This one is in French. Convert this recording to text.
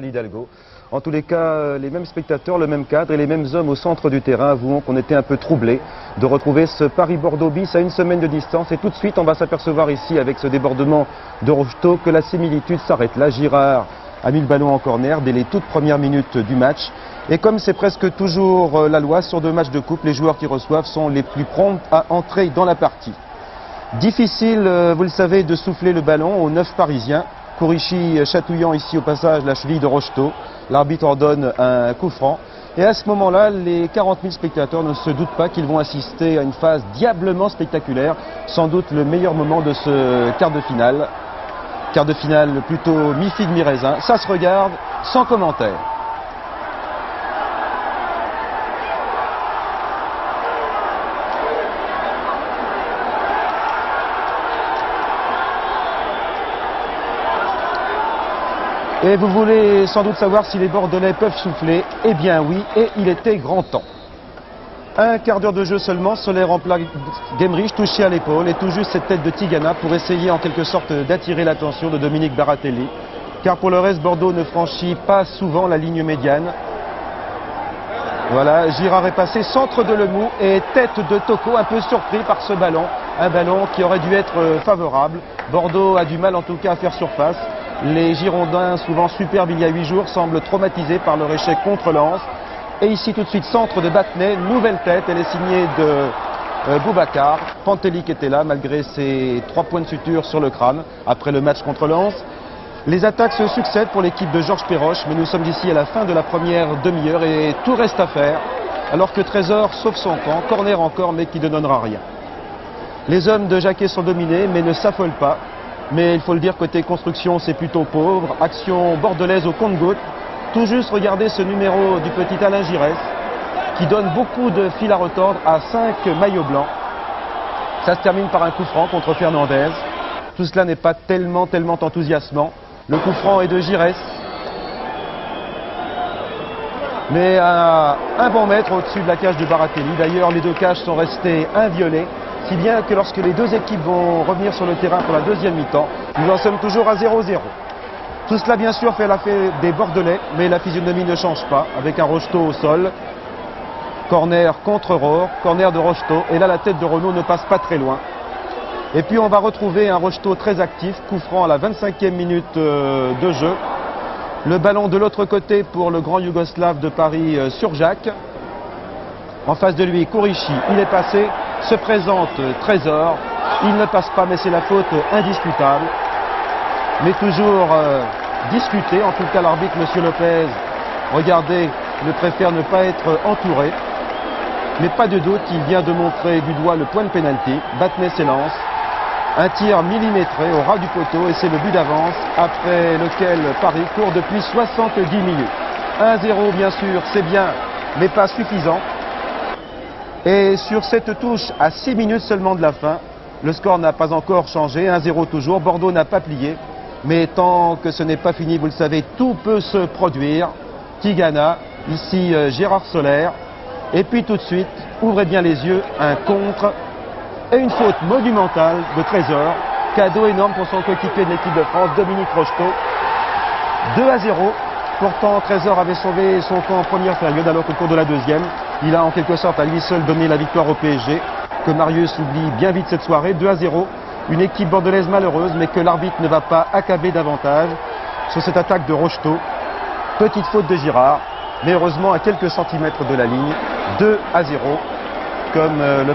Hidalgo. En tous les cas, les mêmes spectateurs, le même cadre et les mêmes hommes au centre du terrain. Avouons qu'on était un peu troublés de retrouver ce Paris-Bordeaux bis à une semaine de distance. Et tout de suite, on va s'apercevoir ici, avec ce débordement de Rocheteau, que la similitude s'arrête là. Girard a mis le ballon en corner dès les toutes premières minutes du match. Et comme c'est presque toujours la loi sur 2 matchs de coupe, les joueurs qui reçoivent sont les plus prompts à entrer dans la partie. Difficile, vous le savez, de souffler le ballon aux 9 Parisiens. Kourichi chatouillant ici au passage la cheville de Rocheteau. L'arbitre ordonne un coup franc. Et à ce moment-là, les 40 000 spectateurs ne se doutent pas qu'ils vont assister à une phase diablement spectaculaire. Sans doute le meilleur moment de ce quart de finale. Quart de finale plutôt mi-figue, mi-raisin. Ça se regarde sans commentaire. Et vous voulez sans doute savoir si les Bordelais peuvent souffler. Eh bien oui, et il était grand temps. Un quart d'heure de jeu seulement, Soler en plaque Gemrich, touché à l'épaule, et tout juste cette tête de Tigana pour essayer en quelque sorte d'attirer l'attention de Dominique Baratelli. Car pour le reste, Bordeaux ne franchit pas souvent la ligne médiane. Voilà, Girard est passé, centre de Lemou et tête de Toko, un peu surpris par ce ballon. Un ballon qui aurait dû être favorable. Bordeaux a du mal en tout cas à faire surface. Les Girondins, souvent superbes il y a 8 jours, semblent traumatisés par leur échec contre Lens. Et ici tout de suite, centre de Battenet, nouvelle tête, elle est signée de Boubacar. Pantelic était là malgré ses 3 points de suture sur le crâne après le match contre Lens. Les attaques se succèdent pour l'équipe de Georges Perroche, mais nous sommes ici à la fin de la première demi-heure et tout reste à faire. Alors que Trésor sauve son camp, corner encore mais qui ne donnera rien. Les hommes de Jacquet sont dominés mais ne s'affolent pas. Mais il faut le dire, côté construction, c'est plutôt pauvre. Action bordelaise au compte-gouttes. Tout juste regardez ce numéro du petit Alain Giresse qui donne beaucoup de fil à retordre à 5 maillots blancs. Ça se termine par un coup franc contre Fernandez. Tout cela n'est pas tellement enthousiasmant. Le coup franc est de Giresse. Mais à un bon mètre au-dessus de la cage de Baratelli. D'ailleurs, les 2 cages sont restées inviolées. Si bien que lorsque les 2 équipes vont revenir sur le terrain pour la deuxième mi-temps, nous en sommes toujours à 0-0. Tout cela bien sûr fait l'affaire des Bordelais, mais la physionomie ne change pas, avec un Rocheteau au sol. Corner contre Rohr, corner de Rocheteau, et là la tête de Renaud ne passe pas très loin. Et puis on va retrouver un Rocheteau très actif, coup franc à la 25e minute de jeu. Le ballon de l'autre côté pour le grand Yougoslave de Paris sur Jacques. En face de lui, Kourichi, il est passé. Se présente Trésor, il ne passe pas mais c'est la faute indiscutable, mais toujours discuté, en tout cas l'arbitre M. Lopez, regardez, ne préfère ne pas être entouré, mais pas de doute, il vient de montrer du doigt le point de pénalty. Battenet s'élance, un tir millimétré au ras du poteau et c'est le but d'avance après lequel Paris court depuis 70 minutes. 1-0 bien sûr, c'est bien, mais pas suffisant. Et sur cette touche à 6 minutes seulement de la fin, le score n'a pas encore changé, 1-0 toujours, Bordeaux n'a pas plié, mais tant que ce n'est pas fini, vous le savez, tout peut se produire. Tigana, ici Gérard Soler, et puis tout de suite, ouvrez bien les yeux, un contre et une faute monumentale de Trésor, cadeau énorme pour son coéquipier de l'équipe de France, Dominique Rocheteau, 2-0. Pourtant, Trésor avait sauvé son camp en première période, alors qu'au cours de la deuxième, il a en quelque sorte à lui seul donné la victoire au PSG, que Marius oublie bien vite cette soirée, 2-0. Une équipe bordelaise malheureuse, mais que l'arbitre ne va pas accabler davantage sur cette attaque de Rocheteau. Petite faute de Girard, mais heureusement à quelques centimètres de la ligne, 2-0, comme le